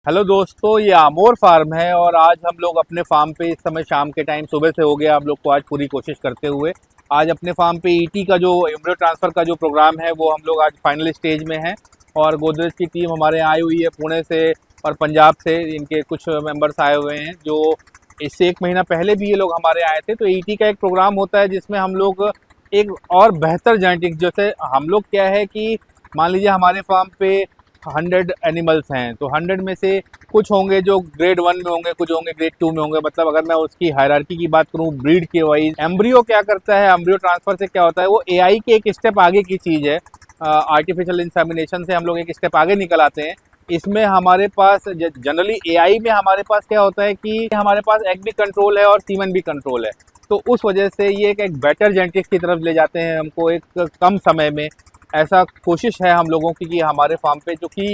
Hello दोस्तों, ये आमोर farm है और आज हम लोग अपने फार्म पे इस समय शाम के टाइम सुबह से हो गया हम लोग को आज पूरी कोशिश करते हुए आज अपने फार्म पे ईटी का जो एम्ब्रियो ट्रांसफ़र का जो प्रोग्राम है वो हम लोग आज फाइनल स्टेज में हैं। और गोदरेज की टीम हमारे यहाँ आई हुई है पुणे से और पंजाब से, इनके कुछ मेंबर्स आए हुए हैं जो इससे एक महीना पहले भी ये लोग हमारे आए थे। तो ईटी का एक प्रोग्राम होता है जिसमें हम लोग एक और बेहतर जेनेटिक्स, जैसे हम लोग क्या है कि मान लीजिए हमारे फार्म पे 100 एनिमल्स हैं तो 100 में से कुछ होंगे जो ग्रेड 1 में होंगे, कुछ होंगे ग्रेड 2 में होंगे। मतलब अगर मैं उसकी हायरार्की की बात करूं ब्रीड के वाइज, एम्ब्रियो क्या करता है, एम्ब्रियो ट्रांसफर से क्या होता है, वो एआई के एक स्टेप आगे की चीज़ है। आर्टिफिशियल इंसेमिनेशन से हम लोग एक स्टेप आगे निकल आते हैं। इसमें हमारे पास जनरली एआई में हमारे पास क्या होता है कि हमारे पास एग भी कंट्रोल है और सीमन भी कंट्रोल है। तो उस वजह से ये एक बेटर जेनेटिक्स की तरफ ले जाते हैं हमको एक कम समय में। ऐसा कोशिश है हम लोगों की कि हमारे फार्म पे, जो कि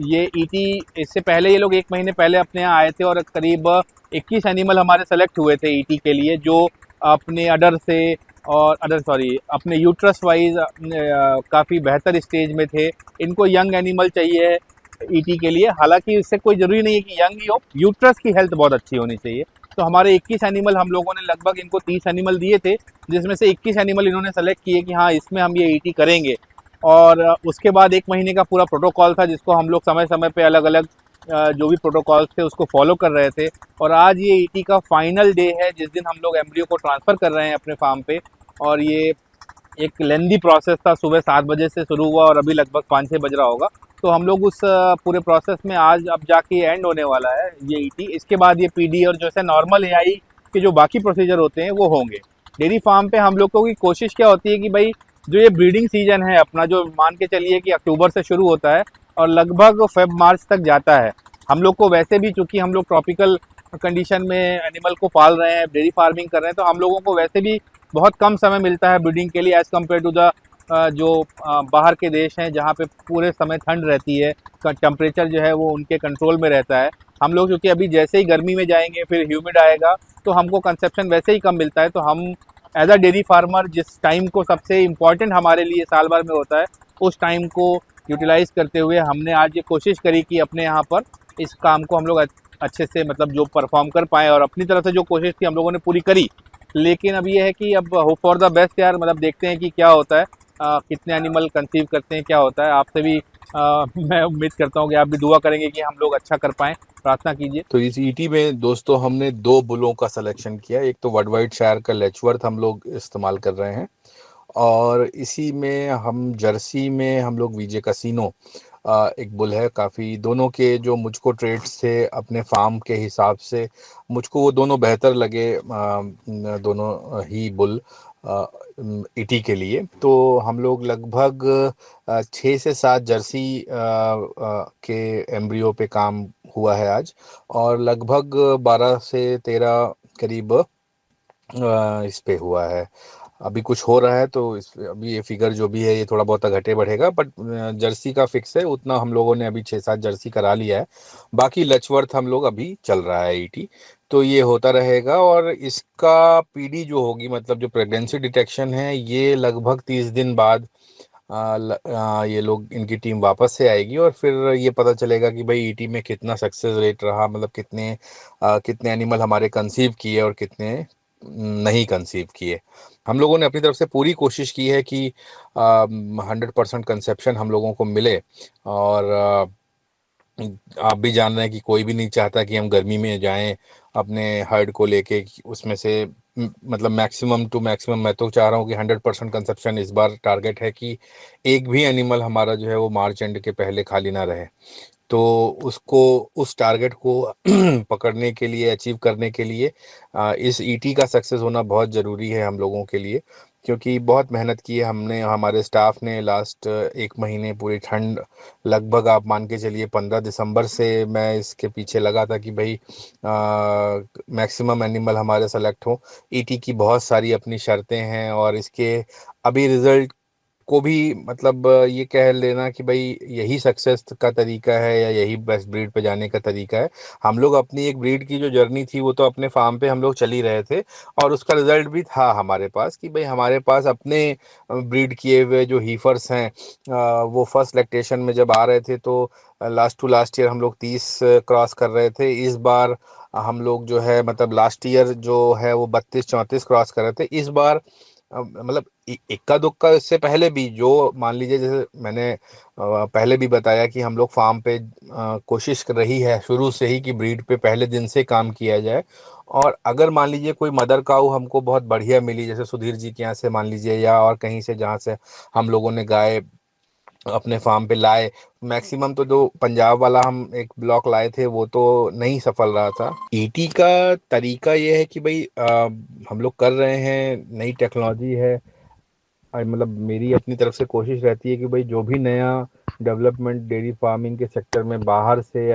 ये ईटी इससे पहले ये लोग एक महीने पहले अपने यहाँ आए थे और करीब 21 एनिमल हमारे सेलेक्ट हुए थे ईटी के लिए, जो अपने अडर से और अपने यूट्रस वाइज काफ़ी बेहतर स्टेज में थे। इनको यंग एनिमल चाहिए ईटी के लिए, हालांकि इससे कोई ज़रूरी नहीं है कि यंग ही हो, यूट्रस की हेल्थ बहुत अच्छी होनी चाहिए। तो हमारे 21 एनिमल हम लोगों ने लगभग इनको 30 एनिमल दिए थे, जिसमें से 21 एनिमल इन्होंने सेलेक्ट किए कि हाँ इसमें हम ये ईटी करेंगे। और उसके बाद एक महीने का पूरा प्रोटोकॉल था जिसको हम लोग समय समय पे अलग अलग जो भी प्रोटोकॉल्स थे उसको फॉलो कर रहे थे। और आज ये ईटी का फाइनल डे है जिस दिन हम लोग एम्ब्रियो को ट्रांसफ़र कर रहे हैं अपने फार्म पे। और ये एक लेंदी प्रोसेस था, सुबह 7 बजे से शुरू हुआ और अभी लगभग 5-6 बज रहा होगा। तो हम लोग उस पूरे प्रोसेस में आज अब जाके एंड होने वाला है ये ईटी। इसके बाद ये पीडी और जैसे नॉर्मल एआई के जो बाकी प्रोसीजर होते हैं वो होंगे। डेयरी फार्म पे हम लोगों की कोशिश क्या होती है कि भाई जो ये ब्रीडिंग सीजन है अपना, जो मान के चलिए कि अक्टूबर से शुरू होता है और लगभग फेब मार्च तक जाता है। हम लोग को वैसे भी, चूंकि हम लोग ट्रॉपिकल कंडीशन में एनिमल को पाल रहे हैं, डेयरी फार्मिंग कर रहे हैं, तो हम लोगों को वैसे भी बहुत कम समय मिलता है ब्रीडिंग के लिए एज़ कम्पेयर टू द जो बाहर के देश हैं जहाँ पे पूरे समय ठंड रहती है, टेम्परेचर जो है वो उनके कंट्रोल में रहता है। हम लोग क्योंकि अभी जैसे ही गर्मी में जाएंगे फिर ह्यूमिड आएगा तो हमको कंसेप्शन वैसे ही कम मिलता है। तो हम एज अ डेयरी फार्मर जिस टाइम को सबसे इम्पॉर्टेंट हमारे लिए साल भर में होता है, उस टाइम को यूटिलाइज़ करते हुए हमने आज ये कोशिश करी कि अपने यहाँ पर इस काम को हम लोग अच्छे से, मतलब जो परफॉर्म कर पाएँ, और अपनी तरफ से जो कोशिश थी हम लोगों ने पूरी करी। लेकिन अब ये है कि अब होप फॉर द बेस्ट यार, मतलब देखते हैं कि क्या होता है, कितने एनिमल कंसीव करते हैं, क्या होता है। आपसे भी मैं उम्मीद करता हूँ कि आप भी दुआ करेंगे कि हम लोग अच्छा कर पाएँ, प्रार्थना कीजिए। तो इस ईटी में दोस्तों हमने दो बुलों का सिलेक्शन किया। एक तो वर्डवाइड शायर का लेचवर्थ हम लोग इस्तेमाल कर रहे हैं, और इसी में हम जर्सी में हम लोग विजय कसिनो एक बुल है। काफ़ी दोनों के जो मुझको ट्रेड्स थे अपने फार्म के हिसाब से, मुझको वो दोनों बेहतर लगे, दोनों ही बुल ईटी के लिए। तो हम लोग लगभग 6 से 7 जर्सी के एम्ब्रियो पे काम हुआ है आज, और लगभग 12 से 13 करीब इस पे हुआ है। अभी कुछ हो रहा है तो इस अभी ये फिगर जो भी है ये थोड़ा बहुत घटे बढ़ेगा, बट जर्सी का फिक्स है उतना। हम लोगों ने अभी 6-7 जर्सी करा लिया है, बाकी लचवर्थ हम लोग अभी चल रहा है ईटी। तो ये होता रहेगा, और इसका पीडी जो होगी, मतलब जो प्रेगनेंसी डिटेक्शन है, ये लगभग 30 दिन बाद ये लोग, इनकी टीम वापस से आएगी, और फिर ये पता चलेगा कि भाई ईटी में कितना सक्सेस रेट रहा, मतलब कितने एनिमल हमारे कंसीव किए और कितने नहीं कंसीव किए। हम लोगों ने अपनी तरफ से पूरी कोशिश की है कि 100% कंसेप्शन हम लोगों को मिले। और आप भी जान रहे हैं कि कोई भी नहीं चाहता कि हम गर्मी में जाएं अपने हर्ड को लेके, उसमें से मतलब मैक्सिमम टू मैक्सिमम मैं तो चाह रहा हूँ कि 100% कंसेप्शन इस बार टारगेट है, कि एक भी एनिमल हमारा जो है वो मार्च एंड के पहले खाली ना रहे। तो उसको, उस टारगेट को पकड़ने के लिए, अचीव करने के लिए इस ईटी का सक्सेस होना बहुत ज़रूरी है हम लोगों के लिए। क्योंकि बहुत मेहनत की है हमने, हमारे स्टाफ ने लास्ट एक महीने पूरी ठंड, लगभग आप मान के चलिए 15 दिसंबर से मैं इसके पीछे लगा था कि भाई मैक्सिमम एनिमल हमारे सेलेक्ट हों। ईटी की बहुत सारी अपनी शर्तें हैं, और इसके अभी रिज़ल्ट को भी मतलब ये कह लेना कि भाई यही सक्सेस का तरीका है या यही बेस्ट ब्रीड पे जाने का तरीका है। हम लोग अपनी एक ब्रीड की जो जर्नी थी वो तो अपने फार्म पे हम लोग चल ही रहे थे, और उसका रिजल्ट भी था हमारे पास कि भाई हमारे पास अपने ब्रीड किए हुए जो हीफर्स हैं वो फर्स्ट लैक्टेशन में जब आ रहे थे तो लास्ट टू लास्ट ईयर हम लोग 30 क्रॉस कर रहे थे। इस बार हम लोग जो है मतलब लास्ट ईयर जो है वो 32-34 क्रॉस कर रहे थे। इस बार मतलब इक्का दुक्का इससे पहले भी जो मान लीजिए, जैसे मैंने पहले भी बताया कि हम लोग फार्म पे कोशिश कर रही है शुरू से ही कि ब्रीड पे पहले दिन से काम किया जाए। और अगर मान लीजिए कोई मदर काऊ हमको बहुत बढ़िया मिली, जैसे सुधीर जी के यहाँ से मान लीजिए या और कहीं से जहाँ से हम लोगों ने गाय अपने फार्म पे लाए, मैक्सिमम तो जो पंजाब वाला हम एक ब्लॉक लाए थे वो तो नहीं सफल रहा था। ईटी का तरीका ये है कि भाई हम लोग कर रहे हैं, नई टेक्नोलॉजी है, मतलब मेरी अपनी तरफ से कोशिश रहती है कि भाई जो भी नया डेवलपमेंट डेयरी फार्मिंग के सेक्टर में बाहर से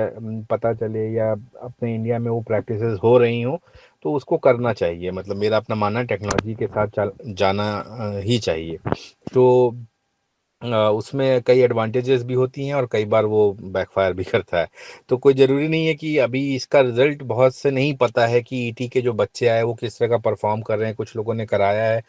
पता चले या अपने इंडिया में वो प्रैक्टिसेस हो रही हों तो उसको करना चाहिए। मतलब मेरा अपना मानना है टेक्नोलॉजी के साथ जाना ही चाहिए। तो उसमें कई एडवांटेजेस भी होती हैं और कई बार वो बैकफायर भी करता है। तो कोई ज़रूरी नहीं है कि अभी इसका रिजल्ट बहुत से नहीं पता है कि ईटी के जो बच्चे आए वो किस तरह का परफॉर्म कर रहे हैं, कुछ लोगों ने कराया है।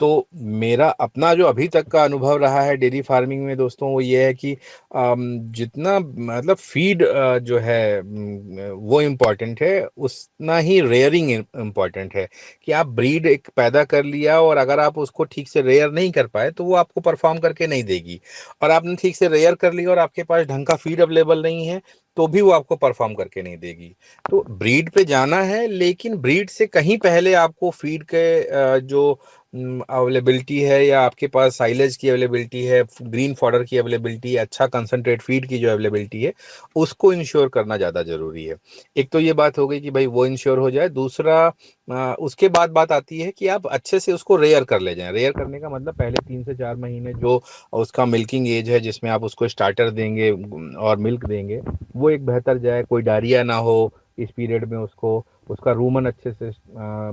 तो मेरा अपना जो अभी तक का अनुभव रहा है डेयरी फार्मिंग में दोस्तों वो ये है कि जितना मतलब फीड जो है वो इम्पॉर्टेंट है, उतना ही रेयरिंग इम्पॉर्टेंट है। कि आप ब्रीड एक पैदा कर लिया और अगर आप उसको ठीक से रेयर नहीं कर पाए तो वो आपको परफॉर्म करके नहीं देगी। और आपने ठीक से रेयर कर लिया और आपके पास ढंग का फीड अवेलेबल नहीं है तो भी वो आपको परफॉर्म करके नहीं देगी। तो ब्रीड पे जाना है, लेकिन ब्रीड से कहीं पहले आपको फीड के जो अवेलेबिलिटी है या आपके पास साइलेज की अवेलेबिलिटी है, ग्रीन फॉडर की अवेलेबिलिटी है, अच्छा कंसंट्रेट फीड की जो अवेलेबिलिटी है उसको इंश्योर करना ज़्यादा ज़रूरी है। एक तो ये बात हो गई कि भाई वो इंश्योर हो जाए। दूसरा उसके बाद बात आती है कि आप अच्छे से उसको रेयर कर ले जाएं। रेयर करने का मतलब पहले 3 से 4 महीने जो उसका मिल्किंग एज है जिसमें आप उसको स्टार्टर देंगे और मिल्क देंगे वो एक बेहतर जाए, कोई डायरिया ना हो इस पीरियड में, उसको उसका रूमन अच्छे से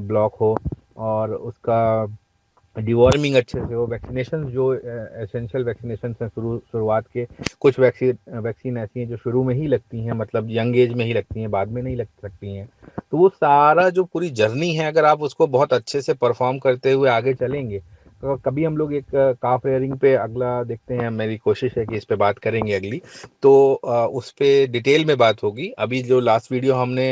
ब्लॉक हो और उसका डिवॉर्मिंग अच्छे से हो, वैक्सीनेशन जो एसेंशियल वैक्सीनेशन हैं शुरुआत के, कुछ वैक्सीन वैक्सीन ऐसी हैं जो शुरू में ही लगती हैं, मतलब यंग एज में ही लगती हैं, बाद में नहीं लग सकती हैं। तो वो सारा जो पूरी जर्नी है अगर आप उसको बहुत अच्छे से परफॉर्म करते हुए आगे चलेंगे तो कभी हम लोग एक काफ रेयरिंग पे अगला देखते हैं, मेरी कोशिश है कि इस पे बात करेंगे अगली। तो उस पे डिटेल में बात होगी। अभी जो लास्ट वीडियो हमने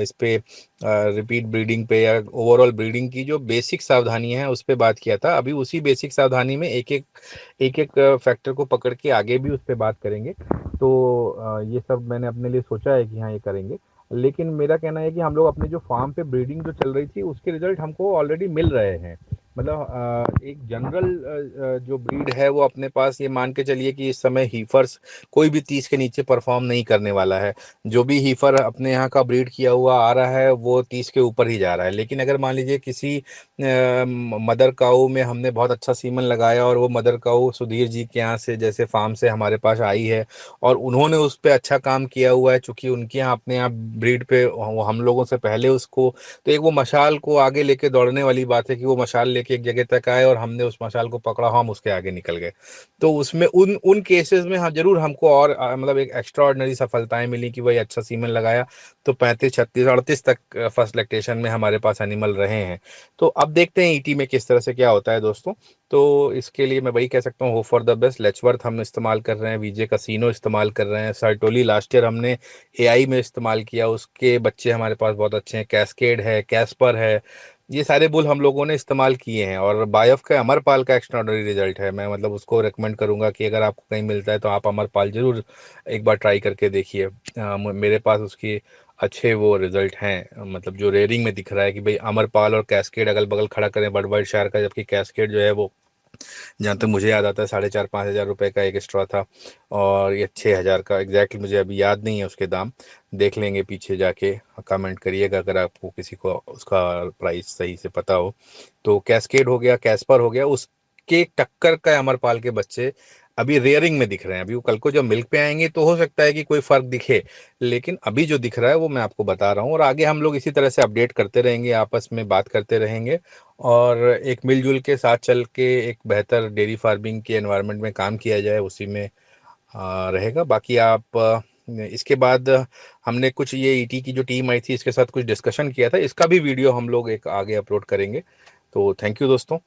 इस पे रिपीट ब्रीडिंग पे या ओवरऑल ब्रीडिंग की जो बेसिक सावधानी है उस पे बात किया था। अभी उसी बेसिक सावधानी में एक एक फैक्टर को पकड़ के आगे भी उस पे बात करेंगे। तो ये सब मैंने अपने लिए सोचा है कि हाँ ये करेंगे। लेकिन मेरा कहना है कि हम लोग अपने जो फार्म पे ब्रीडिंग जो चल रही थी उसके रिजल्ट हमको ऑलरेडी मिल रहे हैं। मतलब एक जनरल जो ब्रीड है वो अपने पास, ये मान के चलिए कि इस समय हीफर्स कोई भी 30 के नीचे परफॉर्म नहीं करने वाला है। जो भी हीफर अपने यहाँ का ब्रीड किया हुआ आ रहा है वो 30 के ऊपर ही जा रहा है। लेकिन अगर मान लीजिए किसी मदर काऊ में हमने बहुत अच्छा सीमन लगाया और वो मदर काऊ सुधीर जी के यहाँ से जैसे फार्म से हमारे पास आई है और उन्होंने उस पर अच्छा काम किया हुआ है, चूंकि उनके यहाँ अपने यहाँ ब्रीड पे हम लोगों से पहले उसको, तो एक वो मशाल को आगे लेके दौड़ने वाली बात है कि वो मशाल लेके एक जगह तक आए और हमने उस मशाल को पकड़ा, हम उसके आगे निकल गए। तो उसमें उन उन केसेस में हाँ जरूर हमको और मतलब एक एक्स्ट्रा ऑर्डिनरी सफलताएं मिली कि भाई अच्छा सीमन लगाया तो 35 36 38 तक फर्स्ट लैक्टेशन में हमारे पास एनिमल रहे हैं। तो अब देखते हैं ईटी में किस तरह से क्या होता है दोस्तों। तो इसके लिए मैं वही कह सकता हूँ, होप फॉर द बेस्ट। लेचवर्थ हम इस्तेमाल कर रहे हैं, वीजे कसिनो इस्तेमाल कर रहे हैं, सर्टोली लास्ट ईयर हमने एआई में इस्तेमाल किया, उसके बच्चे हमारे पास बहुत अच्छे हैं, कैस्केड है, कैस्पर है, ये सारे बुल हम लोगों ने इस्तेमाल किए हैं। और बायोफ का अमरपाल का एक्स्ट्राऑर्डिनरी रिजल्ट है। मैं मतलब उसको रेकमेंड करूंगा कि अगर आपको कहीं मिलता है तो आप अमरपाल जरूर एक बार ट्राई करके देखिए। मेरे पास उसकी अच्छे वो रिजल्ट हैं, मतलब जो रेयरिंग में दिख रहा है कि भाई अमरपाल और कैस्केड अगल बगल खड़ा करें बर्डवाइट शायर का, जबकि कैस्केड जो है वो जहाँ तक मुझे याद आता है 4,500-5,000 रुपए का एक स्ट्रॉ था और ये 6,000 का, एग्जैक्टली मुझे अभी याद नहीं है उसके दाम, देख लेंगे पीछे जाके, कमेंट करिएगा अगर आपको किसी को उसका प्राइस सही से पता हो। तो कैस्केड हो गया, कैस्पर हो गया, उसके टक्कर का अमरपाल के बच्चे अभी रेयरिंग में दिख रहे हैं। अभी वो कल को जब मिल्क पे आएंगे तो हो सकता है कि कोई फर्क दिखे, लेकिन अभी जो दिख रहा है वो मैं आपको बता रहा हूँ। और आगे हम लोग इसी तरह से अपडेट करते रहेंगे, आपस में बात करते रहेंगे, और एक मिलजुल के साथ चल के एक बेहतर डेयरी फार्मिंग के एनवायरनमेंट में काम किया जाए, उसी में रहेगा। बाकी आप इसके बाद हमने कुछ ये ईटी की जो टीम आई थी इसके साथ कुछ डिस्कशन किया था, इसका भी वीडियो हम लोग एक आगे अपलोड करेंगे। तो थैंक यू दोस्तों।